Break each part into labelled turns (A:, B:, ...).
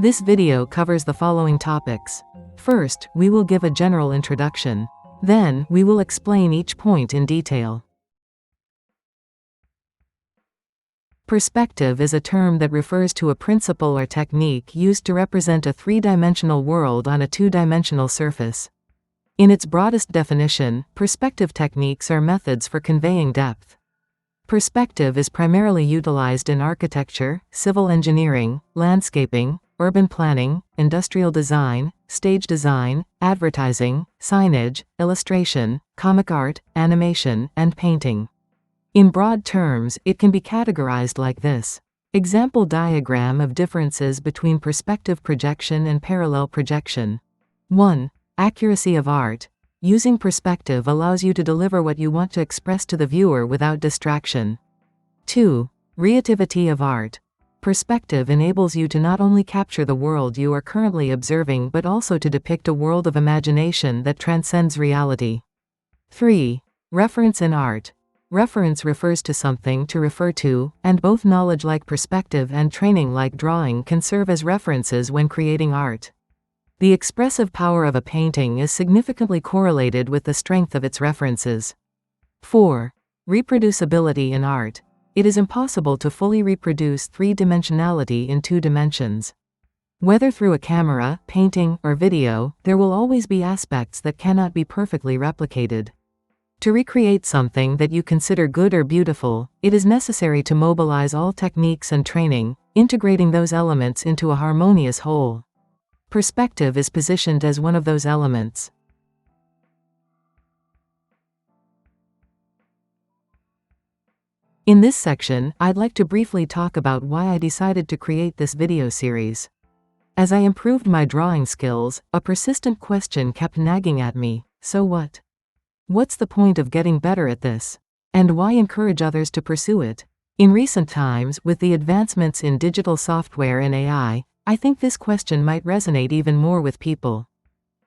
A: This video covers the following topics. First, we will give a general introduction. Then, we will explain each point in detail. Perspective is a term that refers to a principle or technique used to represent a three-dimensional world on a two-dimensional surface. In its broadest definition, perspective techniques are methods for conveying depth. Perspective is primarily utilized in architecture, civil engineering, landscaping, urban planning, industrial design, stage design, advertising, signage, illustration, comic art, animation, and painting. In broad terms, it can be categorized like this. Example diagram of differences between perspective projection and parallel projection. 1. Accuracy of art. Using perspective allows you to deliver what you want to express to the viewer without distraction. 2. Relativity of art. Perspective enables you to not only capture the world you are currently observing but also to depict a world of imagination that transcends reality. 3. Reference in art. Reference refers to something to refer to, and both knowledge like perspective and training like drawing can serve as references when creating art. The expressive power of a painting is significantly correlated with the strength of its references. 4. Reproducibility in art. It is impossible to fully reproduce three-dimensionality in two dimensions. Whether through a camera, painting, or video, there will always be aspects that cannot be perfectly replicated. To recreate something that you consider good or beautiful, it is necessary to mobilize all techniques and training, integrating those elements into a harmonious whole. Perspective is positioned as one of those elements. In this section, I'd like to briefly talk about why I decided to create this video series. As I improved my drawing skills, a persistent question kept nagging at me: so what? What's the point of getting better at this? And why encourage others to pursue it? In recent times, with the advancements in digital software and AI, I think this question might resonate even more with people.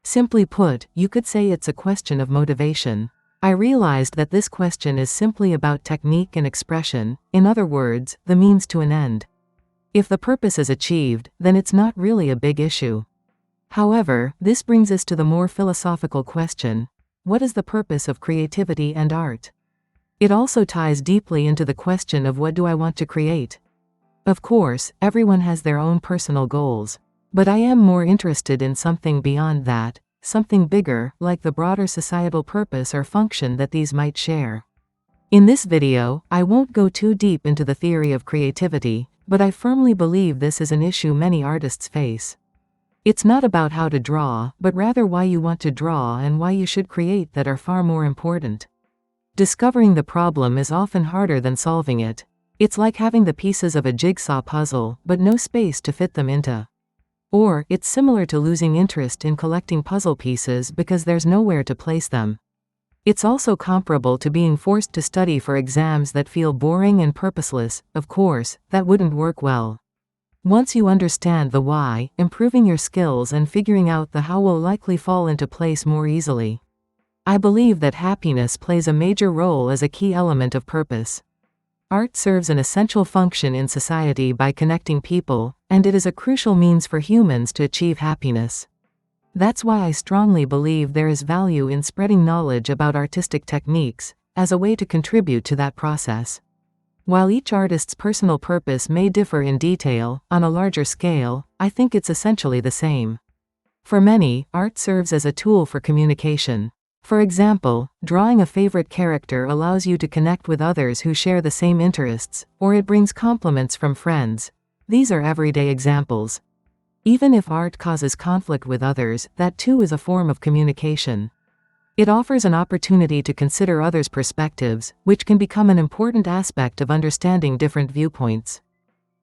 A: Simply put, you could say it's a question of motivation. I realized that this question is simply about technique and expression, in other words, the means to an end. If the purpose is achieved, then it's not really a big issue. However, this brings us to the more philosophical question: what is the purpose of creativity and art? It also ties deeply into the question of what do I want to create? Of course, everyone has their own personal goals. But I am more interested in something beyond that, something bigger, like the broader societal purpose or function that these might share. In this video, I won't go too deep into the theory of creativity, but I firmly believe this is an issue many artists face. It's not about how to draw, but rather why you want to draw and why you should create that are far more important. Discovering the problem is often harder than solving it. It's like having the pieces of a jigsaw puzzle, but no space to fit them into. Or, it's similar to losing interest in collecting puzzle pieces because there's nowhere to place them. It's also comparable to being forced to study for exams that feel boring and purposeless. Of course, that wouldn't work well. Once you understand the why, improving your skills and figuring out the how will likely fall into place more easily. I believe that happiness plays a major role as a key element of purpose. Art serves an essential function in society by connecting people, and it is a crucial means for humans to achieve happiness. That's why I strongly believe there is value in spreading knowledge about artistic techniques, as a way to contribute to that process. While each artist's personal purpose may differ in detail, on a larger scale, I think it's essentially the same. For many, art serves as a tool for communication. For example, drawing a favorite character allows you to connect with others who share the same interests, or it brings compliments from friends. These are everyday examples. Even if art causes conflict with others, that too is a form of communication. It offers an opportunity to consider others' perspectives, which can become an important aspect of understanding different viewpoints.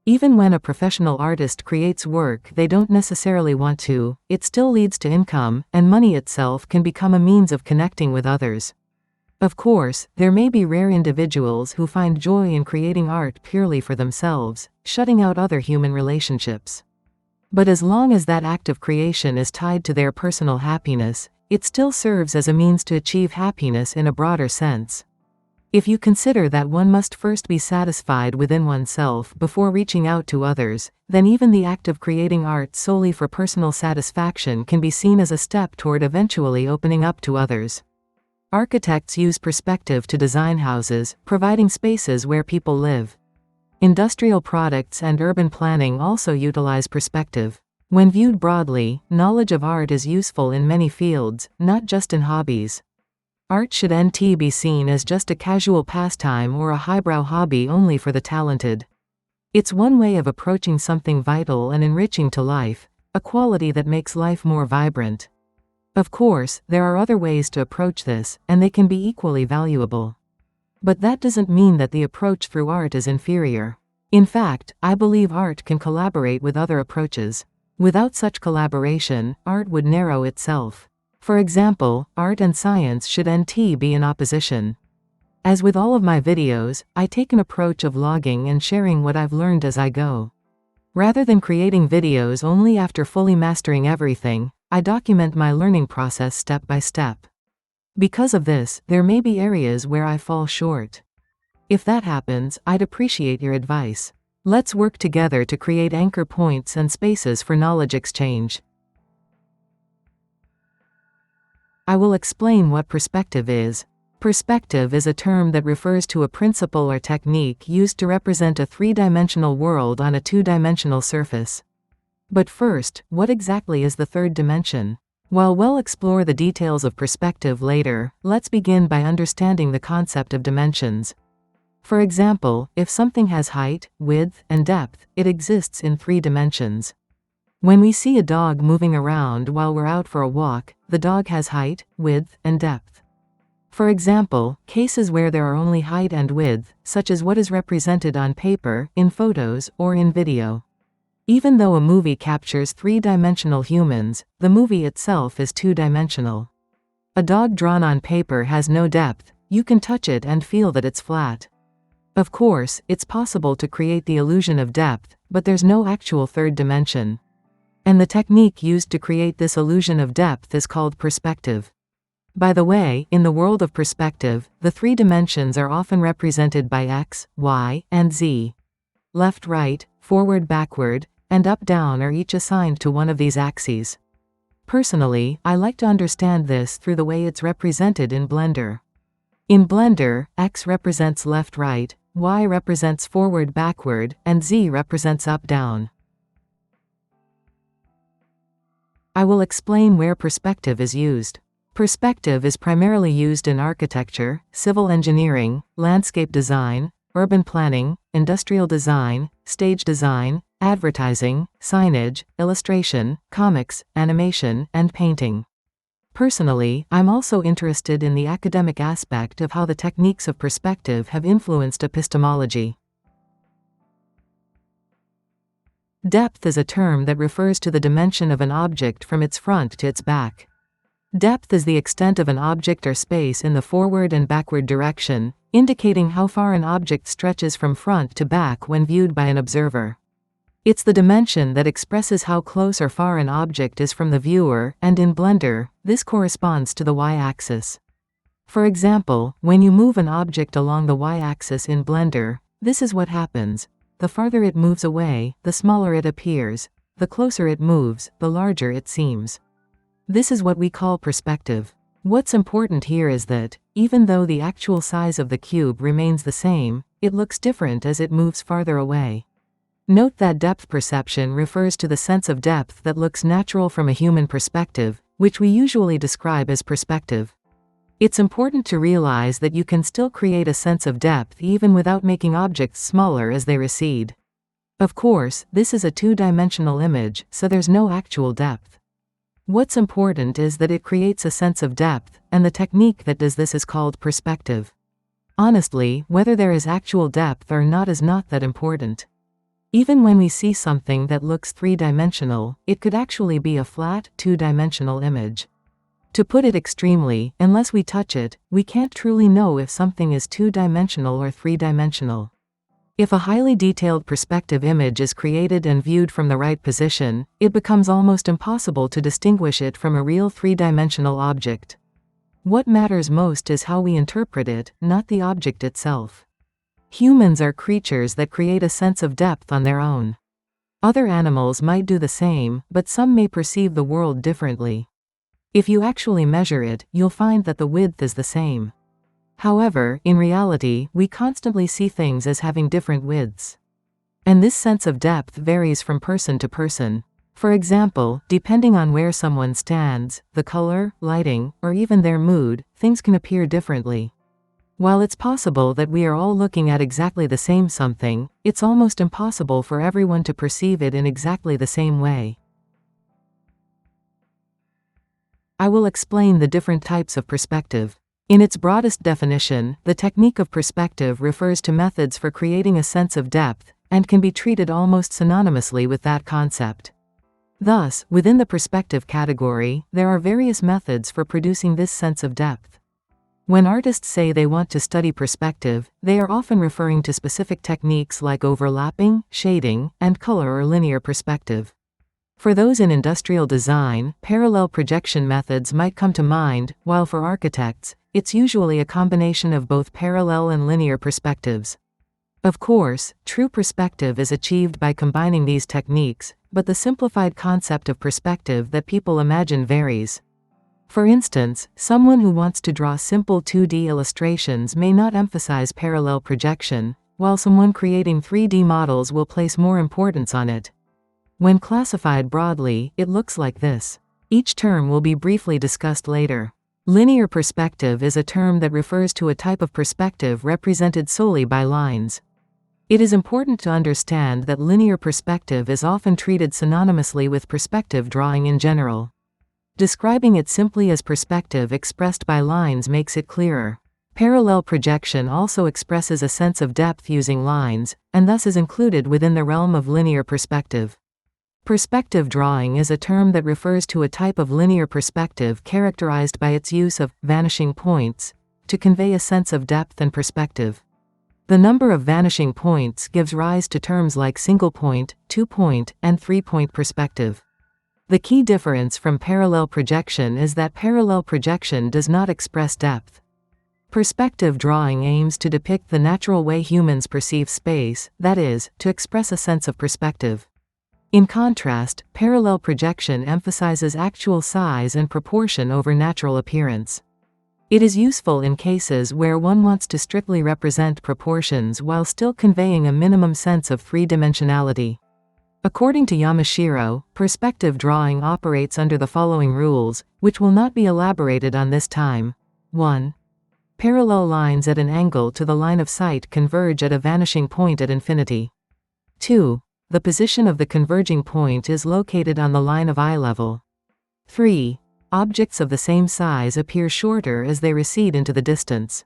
A: Even when a professional artist creates work they don't necessarily want to, it still leads to income, and money itself can become a means of connecting with others. Of course, there may be rare individuals who find joy in creating art purely for themselves, shutting out other human relationships. But as long as that act of creation is tied to their personal happiness, it still serves as a means to achieve happiness in a broader sense. If you consider that one must first be satisfied within oneself before reaching out to others, then even the act of creating art solely for personal satisfaction can be seen as a step toward eventually opening up to others. Architects use perspective to design houses, providing spaces where people live. Industrial products and urban planning also utilize perspective. When viewed broadly, knowledge of art is useful in many fields, not just in hobbies. Art shouldn't be seen as just a casual pastime or a highbrow hobby only for the talented. It's one way of approaching something vital and enriching to life, a quality that makes life more vibrant. Of course, there are other ways to approach this, and they can be equally valuable. But that doesn't mean that the approach through art is inferior. In fact, I believe art can collaborate with other approaches. Without such collaboration, art would narrow itself. For example, art and science shouldn't be in opposition. As with all of my videos, I take an approach of logging and sharing what I've learned as I go. Rather than creating videos only after fully mastering everything, I document my learning process step by step. Because of this, there may be areas where I fall short. If that happens, I'd appreciate your advice. Let's work together to create anchor points and spaces for knowledge exchange. I will explain what perspective is. Perspective is a term that refers to a principle or technique used to represent a three-dimensional world on a two-dimensional surface. But first, what exactly is the third dimension? While we'll explore the details of perspective later, let's begin by understanding the concept of dimensions. For example, if something has height, width, and depth, it exists in 3 dimensions. When we see a dog moving around while we're out for a walk, the dog has height, width, and depth. For example, cases where there are only height and width, such as what is represented on paper, in photos, or in video. Even though a movie captures 3-dimensional humans, the movie itself is 2-dimensional. A dog drawn on paper has no depth, you can touch it and feel that it's flat. Of course, it's possible to create the illusion of depth, but there's no actual third dimension. And the technique used to create this illusion of depth is called perspective. By the way, in the world of perspective, the 3 dimensions are often represented by X, Y, and Z. Left, right, forward, backward, and up, down are each assigned to one of these axes. Personally, I like to understand this through the way it's represented in Blender. In Blender, X represents left, right, Y represents forward, backward, and Z represents up, down. I will explain where perspective is used. Perspective is primarily used in architecture, civil engineering, landscape design, urban planning, industrial design, stage design, advertising, signage, illustration, comics, animation, and painting. Personally, I'm also interested in the academic aspect of how the techniques of perspective have influenced epistemology. Depth is a term that refers to the dimension of an object from its front to its back. Depth is the extent of an object or space in the forward and backward direction, indicating how far an object stretches from front to back when viewed by an observer. It's the dimension that expresses how close or far an object is from the viewer, and in Blender, this corresponds to the y-axis. For example, when you move an object along the y-axis in Blender, this is what happens. The farther it moves away, the smaller it appears. The closer it moves, the larger it seems. This is what we call perspective. What's important here is that, even though the actual size of the cube remains the same, it looks different as it moves farther away. Note that depth perception refers to the sense of depth that looks natural from a human perspective, which we usually describe as perspective. It's important to realize that you can still create a sense of depth even without making objects smaller as they recede. Of course, this is a 2-dimensional image, so there's no actual depth. What's important is that it creates a sense of depth, and the technique that does this is called perspective. Honestly, whether there is actual depth or not is not that important. Even when we see something that looks 3-dimensional, it could actually be a flat, 2-dimensional image. To put it extremely, unless we touch it, we can't truly know if something is 2-dimensional or 3-dimensional. If a highly detailed perspective image is created and viewed from the right position, it becomes almost impossible to distinguish it from a real 3-dimensional object. What matters most is how we interpret it, not the object itself. Humans are creatures that create a sense of depth on their own. Other animals might do the same, but some may perceive the world differently. If you actually measure it, you'll find that the width is the same. However, in reality, we constantly see things as having different widths. And this sense of depth varies from person to person. For example, depending on where someone stands, the color, lighting, or even their mood, things can appear differently. While it's possible that we are all looking at exactly the same something, it's almost impossible for everyone to perceive it in exactly the same way. I will explain the different types of perspective. In its broadest definition, the technique of perspective refers to methods for creating a sense of depth, and can be treated almost synonymously with that concept. Thus, within the perspective category, there are various methods for producing this sense of depth. When artists say they want to study perspective, they are often referring to specific techniques like overlapping, shading, and color or linear perspective. For those in industrial design, parallel projection methods might come to mind, while for architects, it's usually a combination of both parallel and linear perspectives. Of course, true perspective is achieved by combining these techniques, but the simplified concept of perspective that people imagine varies. For instance, someone who wants to draw simple 2D illustrations may not emphasize parallel projection, while someone creating 3D models will place more importance on it. When classified broadly, it looks like this. Each term will be briefly discussed later. Linear perspective is a term that refers to a type of perspective represented solely by lines. It is important to understand that linear perspective is often treated synonymously with perspective drawing in general. Describing it simply as perspective expressed by lines makes it clearer. Parallel projection also expresses a sense of depth using lines, and thus is included within the realm of linear perspective. Perspective drawing is a term that refers to a type of linear perspective characterized by its use of vanishing points to convey a sense of depth and perspective. The number of vanishing points gives rise to terms like single point, 2-point, and 3-point perspective. The key difference from parallel projection is that parallel projection does not express depth. Perspective drawing aims to depict the natural way humans perceive space, that is, to express a sense of perspective. In contrast, parallel projection emphasizes actual size and proportion over natural appearance. It is useful in cases where one wants to strictly represent proportions while still conveying a minimum sense of three-dimensionality. According to Yamashiro, perspective drawing operates under the following rules, which will not be elaborated on this time. 1. Parallel lines at an angle to the line of sight converge at a vanishing point at infinity. 2. The position of the converging point is located on the line of eye level. 3. Objects of the same size appear shorter as they recede into the distance.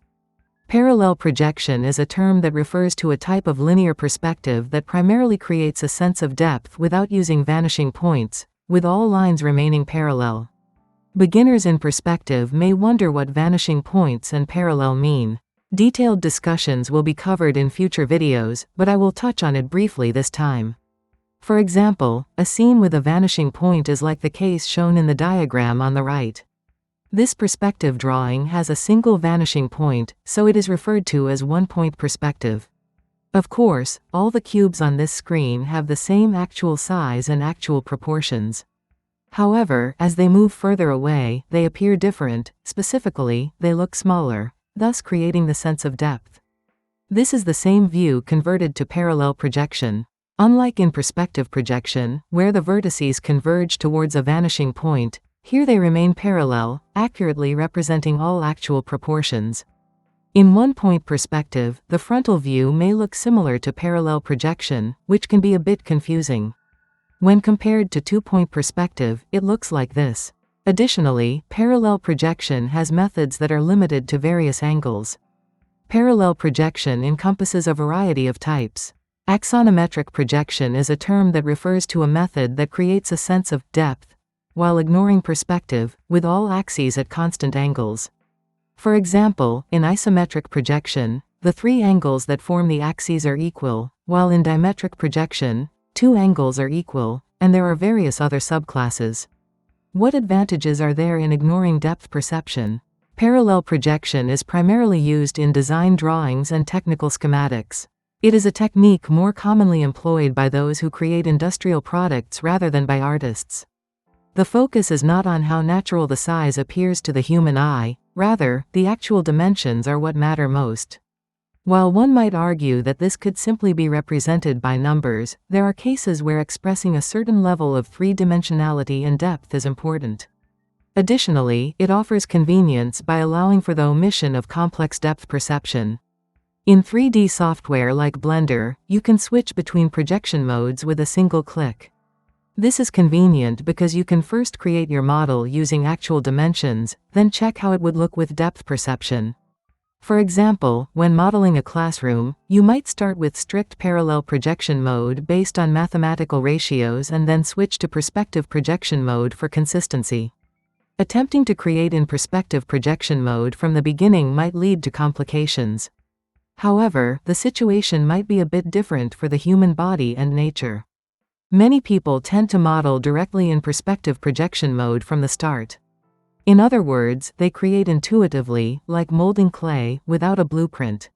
A: Parallel projection is a term that refers to a type of linear perspective that primarily creates a sense of depth without using vanishing points, with all lines remaining parallel. Beginners in perspective may wonder what vanishing points and parallel mean. Detailed discussions will be covered in future videos, but I will touch on it briefly this time. For example, a scene with a vanishing point is like the case shown in the diagram on the right. This perspective drawing has a single vanishing point, so it is referred to as one-point perspective. Of course, all the cubes on this screen have the same actual size and actual proportions. However, as they move further away, they appear different, specifically, they look smaller, thus creating the sense of depth. This is the same view converted to parallel projection. Unlike in perspective projection, where the vertices converge towards a vanishing point, here they remain parallel, accurately representing all actual proportions. In one-point perspective, the frontal view may look similar to parallel projection, which can be a bit confusing. When compared to two-point perspective, it looks like this. Additionally, parallel projection has methods that are limited to various angles. Parallel projection encompasses a variety of types. Axonometric projection is a term that refers to a method that creates a sense of depth, while ignoring perspective, with all axes at constant angles. For example, in isometric projection, the three angles that form the axes are equal, while in dimetric projection, two angles are equal, and there are various other subclasses. What advantages are there in ignoring depth perception? Parallel projection is primarily used in design drawings and technical schematics. It is a technique more commonly employed by those who create industrial products rather than by artists. The focus is not on how natural the size appears to the human eye, rather, the actual dimensions are what matter most. While one might argue that this could simply be represented by numbers, there are cases where expressing a certain level of three-dimensionality and depth is important. Additionally, it offers convenience by allowing for the omission of complex depth perception. In 3D software like Blender, you can switch between projection modes with a single click. This is convenient because you can first create your model using actual dimensions, then check how it would look with depth perception. For example, when modeling a classroom, you might start with strict parallel projection mode based on mathematical ratios and then switch to perspective projection mode for consistency. Attempting to create in perspective projection mode from the beginning might lead to complications. However, the situation might be a bit different for the human body and nature. Many people tend to model directly in perspective projection mode from the start. In other words, they create intuitively, like molding clay, without a blueprint.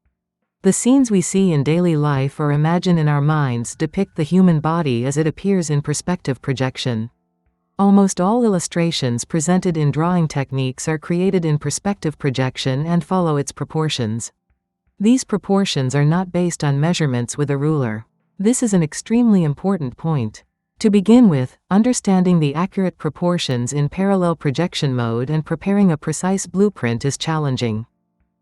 A: The scenes we see in daily life or imagine in our minds depict the human body as it appears in perspective projection. Almost all illustrations presented in drawing techniques are created in perspective projection and follow its proportions. These proportions are not based on measurements with a ruler. This is an extremely important point. To begin with, understanding the accurate proportions in parallel projection mode and preparing a precise blueprint is challenging.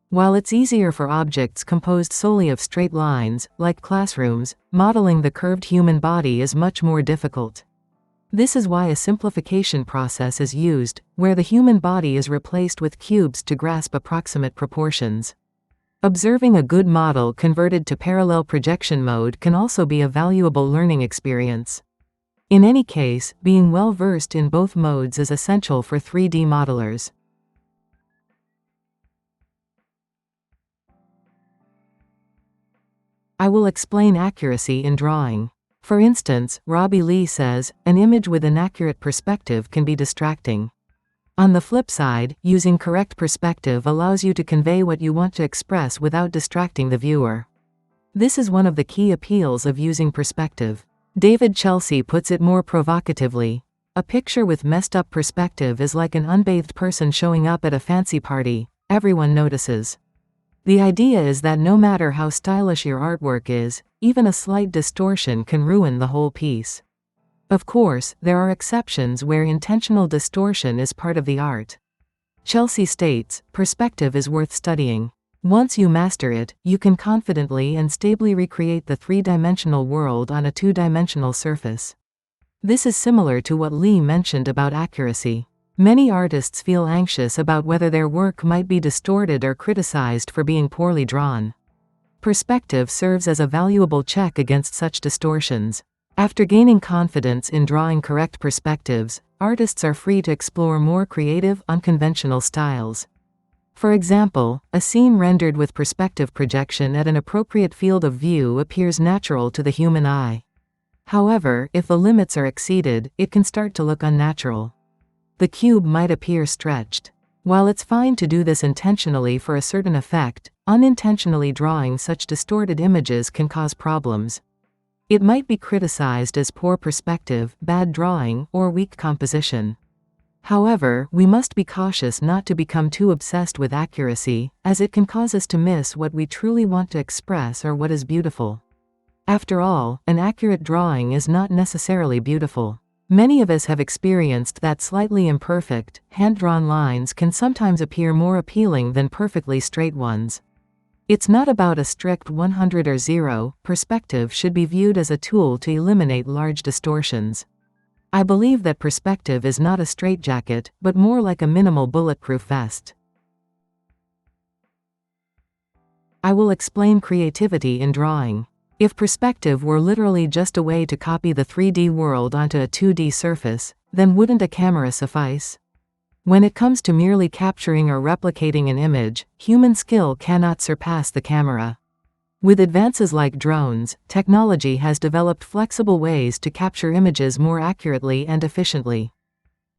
A: While it's easier for objects composed solely of straight lines, like classrooms, modeling the curved human body is much more difficult. This is why a simplification process is used, where the human body is replaced with cubes to grasp approximate proportions. Observing a good model converted to parallel projection mode can also be a valuable learning experience. In any case, being well versed in both modes is essential for 3D modelers. I will explain accuracy in drawing. For instance, Robbie Lee says, an image with inaccurate perspective can be distracting. On the flip side, using correct perspective allows you to convey what you want to express without distracting the viewer. This is one of the key appeals of using perspective. David Chelsea puts it more provocatively. A picture with messed up perspective is like an unbathed person showing up at a fancy party. Everyone notices. The idea is that no matter how stylish your artwork is, even a slight distortion can ruin the whole piece. Of course, there are exceptions where intentional distortion is part of the art. Chelsea states, perspective is worth studying. Once you master it, you can confidently and stably recreate the three-dimensional world on a two-dimensional surface. This is similar to what Lee mentioned about accuracy. Many artists feel anxious about whether their work might be distorted or criticized for being poorly drawn. Perspective serves as a valuable check against such distortions. After gaining confidence in drawing correct perspectives, artists are free to explore more creative, unconventional styles. For example, a scene rendered with perspective projection at an appropriate field of view appears natural to the human eye. However, if the limits are exceeded, it can start to look unnatural. The cube might appear stretched. While it's fine to do this intentionally for a certain effect, unintentionally drawing such distorted images can cause problems. It might be criticized as poor perspective, bad drawing, or weak composition. However, we must be cautious not to become too obsessed with accuracy, as it can cause us to miss what we truly want to express or what is beautiful. After all, an accurate drawing is not necessarily beautiful. Many of us have experienced that slightly imperfect, hand-drawn lines can sometimes appear more appealing than perfectly straight ones. It's not about a strict 100 or 0, perspective should be viewed as a tool to eliminate large distortions. I believe that perspective is not a straitjacket, but more like a minimal bulletproof vest. I will explain creativity in drawing. If perspective were literally just a way to copy the 3D world onto a 2D surface, then wouldn't a camera suffice? When it comes to merely capturing or replicating an image, human skill cannot surpass the camera. With advances like drones, technology has developed flexible ways to capture images more accurately and efficiently.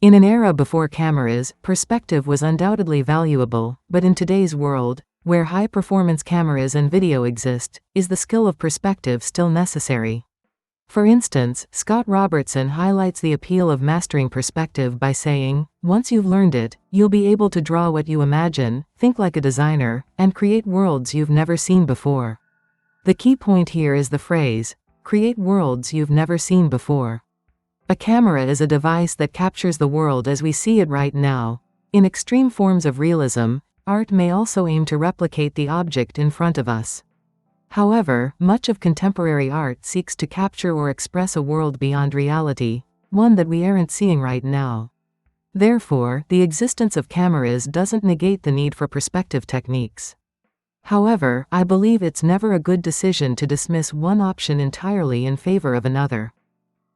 A: In an era before cameras, perspective was undoubtedly valuable, but in today's world, where high-performance cameras and video exist, is the skill of perspective still necessary? For instance, Scott Robertson highlights the appeal of mastering perspective by saying, once you've learned it, you'll be able to draw what you imagine, think like a designer, and create worlds you've never seen before. The key point here is the phrase, create worlds you've never seen before. A camera is a device that captures the world as we see it right now. In extreme forms of realism, art may also aim to replicate the object in front of us. However, much of contemporary art seeks to capture or express a world beyond reality, one that we aren't seeing right now. Therefore, the existence of cameras doesn't negate the need for perspective techniques. However, I believe it's never a good decision to dismiss one option entirely in favor of another.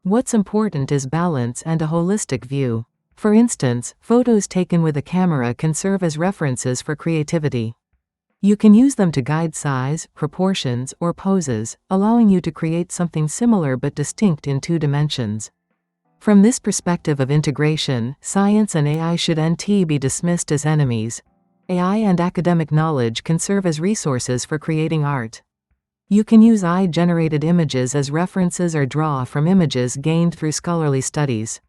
A: What's important is balance and a holistic view. For instance, photos taken with a camera can serve as references for creativity. You can use them to guide size, proportions, or poses, allowing you to create something similar but distinct in 2 dimensions. From this perspective of integration, science and AI shouldn't be dismissed as enemies. AI and academic knowledge can serve as resources for creating art. You can use AI-generated images as references or draw from images gained through scholarly studies.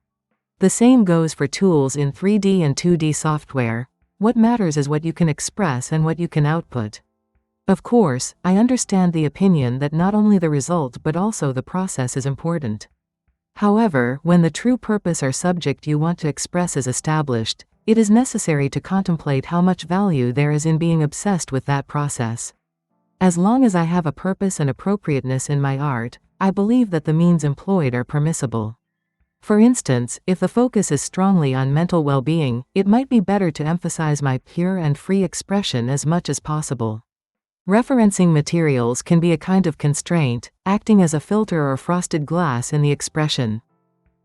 A: The same goes for tools in 3D and 2D software. What matters is what you can express and what you can output. Of course, I understand the opinion that not only the result but also the process is important. However, when the true purpose or subject you want to express is established, it is necessary to contemplate how much value there is in being obsessed with that process. As long as I have a purpose and appropriateness in my art, I believe that the means employed are permissible. For instance, if the focus is strongly on mental well-being, it might be better to emphasize my pure and free expression as much as possible. Referencing materials can be a kind of constraint, acting as a filter or frosted glass in the expression.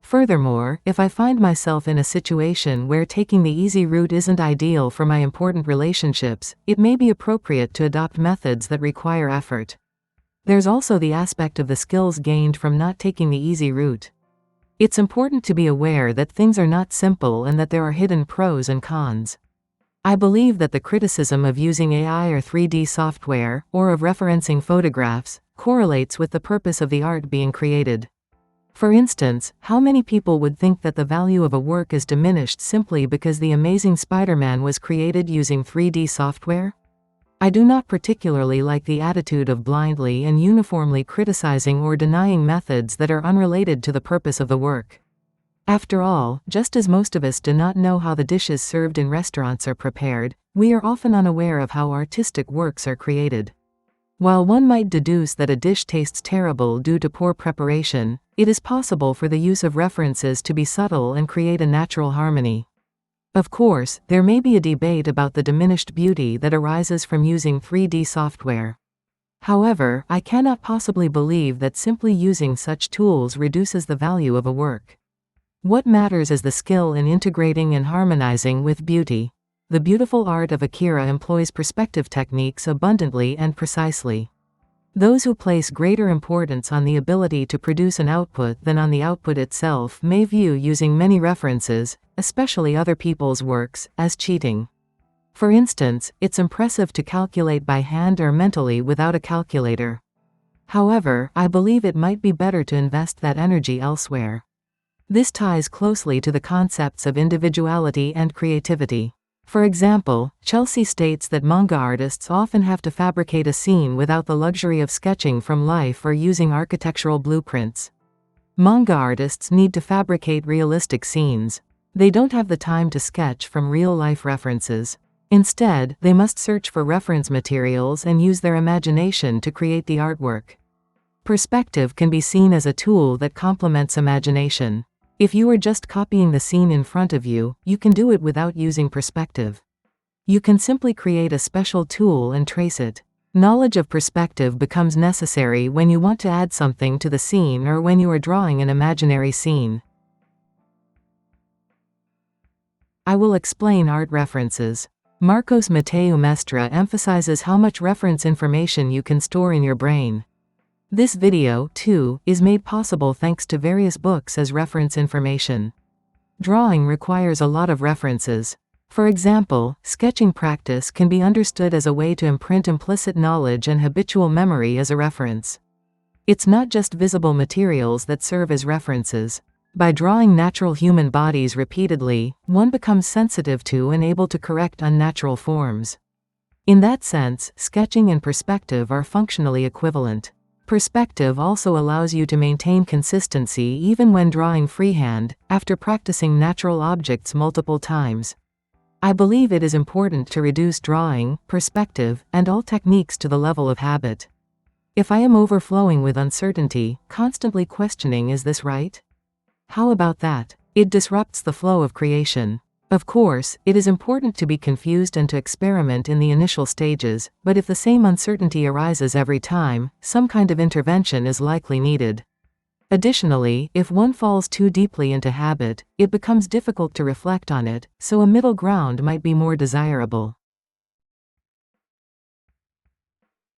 A: Furthermore, if I find myself in a situation where taking the easy route isn't ideal for my important relationships, it may be appropriate to adopt methods that require effort. There's also the aspect of the skills gained from not taking the easy route. It's important to be aware that things are not simple and that there are hidden pros and cons. I believe that the criticism of using AI or 3D software, or of referencing photographs, correlates with the purpose of the art being created. For instance, how many people would think that the value of a work is diminished simply because The Amazing Spider-Man was created using 3D software? I do not particularly like the attitude of blindly and uniformly criticizing or denying methods that are unrelated to the purpose of the work. After all, just as most of us do not know how the dishes served in restaurants are prepared, we are often unaware of how artistic works are created. While one might deduce that a dish tastes terrible due to poor preparation, it is possible for the use of references to be subtle and create a natural harmony. Of course, there may be a debate about the diminished beauty that arises from using 3D software. However, I cannot possibly believe that simply using such tools reduces the value of a work. What matters is the skill in integrating and harmonizing with beauty. The beautiful art of Akira employs perspective techniques abundantly and precisely. Those who place greater importance on the ability to produce an output than on the output itself may view using many references, especially other people's works, as cheating. For instance, it's impressive to calculate by hand or mentally without a calculator. However, I believe it might be better to invest that energy elsewhere. This ties closely to the concepts of individuality and creativity. For example, Chelsea states that manga artists often have to fabricate a scene without the luxury of sketching from life or using architectural blueprints. Manga artists need to fabricate realistic scenes. They don't have the time to sketch from real-life references. Instead, they must search for reference materials and use their imagination to create the artwork. Perspective can be seen as a tool that complements imagination. If you are just copying the scene in front of you, you can do it without using perspective. You can simply create a special tool and trace it. Knowledge of perspective becomes necessary when you want to add something to the scene or when you are drawing an imaginary scene. I will explain art references. Marcos Mateu Mestre emphasizes how much reference information you can store in your brain. This video, too, is made possible thanks to various books as reference information. Drawing requires a lot of references. For example, sketching practice can be understood as a way to imprint implicit knowledge and habitual memory as a reference. It's not just visible materials that serve as references. By drawing natural human bodies repeatedly, one becomes sensitive to and able to correct unnatural forms. In that sense, sketching and perspective are functionally equivalent. Perspective also allows you to maintain consistency even when drawing freehand, after practicing natural objects multiple times. I believe it is important to reduce drawing, perspective, and all techniques to the level of habit. If I am overflowing with uncertainty, constantly questioning is this right? How about that? It disrupts the flow of creation. Of course, it is important to be confused and to experiment in the initial stages, but if the same uncertainty arises every time, some kind of intervention is likely needed. Additionally, if one falls too deeply into habit, it becomes difficult to reflect on it, so a middle ground might be more desirable.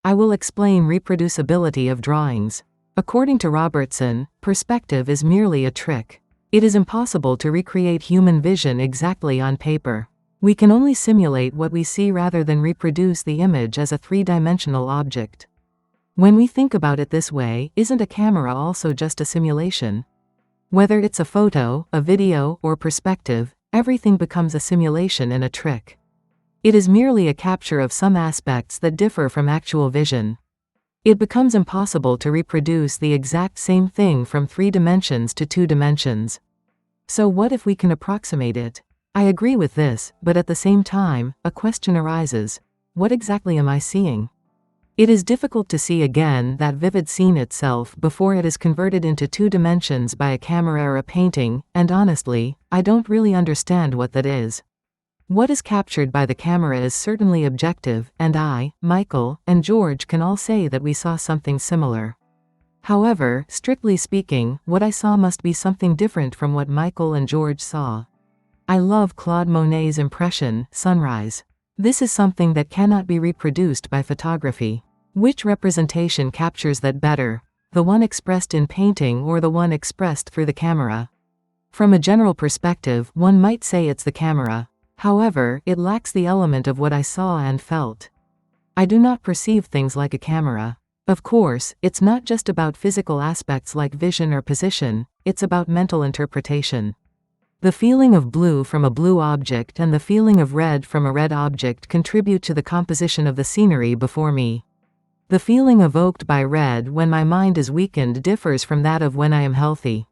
A: I will explain reproducibility of drawings. According to Robertson, perspective is merely a trick. It is impossible to recreate human vision exactly on paper. We can only simulate what we see rather than reproduce the image as a three-dimensional object. When we think about it this way, isn't a camera also just a simulation? Whether it's a photo, a video, or perspective, everything becomes a simulation and a trick. It is merely a capture of some aspects that differ from actual vision. It becomes impossible to reproduce the exact same thing from 3 dimensions to 2 dimensions. So what if we can approximate it? I agree with this, but at the same time, a question arises. What exactly am I seeing? It is difficult to see again that vivid scene itself before it is converted into 2 dimensions by a camera or a painting, and honestly, I don't really understand what that is. What is captured by the camera is certainly objective, and I, Michael, and George can all say that we saw something similar. However, strictly speaking, what I saw must be something different from what Michael and George saw. I love Claude Monet's impression, Sunrise. This is something that cannot be reproduced by photography. Which representation captures that better? The one expressed in painting or the one expressed through the camera? From a general perspective, one might say it's the camera. However, it lacks the element of what I saw and felt. I do not perceive things like a camera. Of course, it's not just about physical aspects like vision or position, it's about mental interpretation. The feeling of blue from a blue object and the feeling of red from a red object contribute to the composition of the scenery before me. The feeling evoked by red when my mind is weakened differs from that of when I am healthy.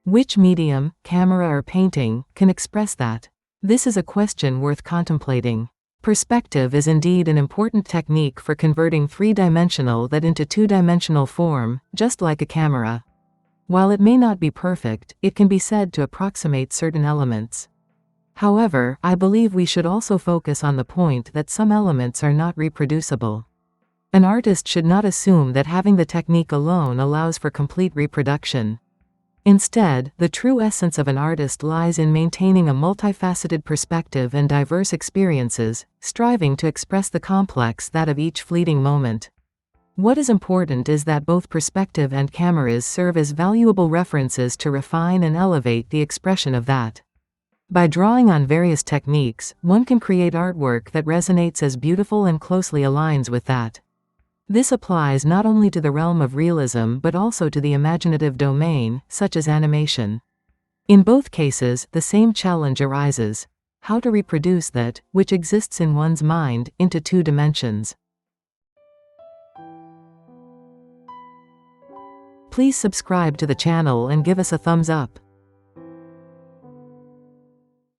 A: Which medium, camera or painting, can express that? This is a question worth contemplating. Perspective is indeed an important technique for converting 3-dimensional that into 2-dimensional form, just like a camera. While it may not be perfect, it can be said to approximate certain elements. However, I believe we should also focus on the point that some elements are not reproducible. An artist should not assume that having the technique alone allows for complete reproduction. Instead, the true essence of an artist lies in maintaining a multifaceted perspective and diverse experiences, striving to express the complex that of each fleeting moment. What is important is that both perspective and cameras serve as valuable references to refine and elevate the expression of that. By drawing on various techniques, one can create artwork that resonates as beautiful and closely aligns with that. This applies not only to the realm of realism but also to the imaginative domain, such as animation. In both cases, the same challenge arises: how to reproduce that, which exists in one's mind, into 2 dimensions. Please subscribe to the channel and give us a thumbs up.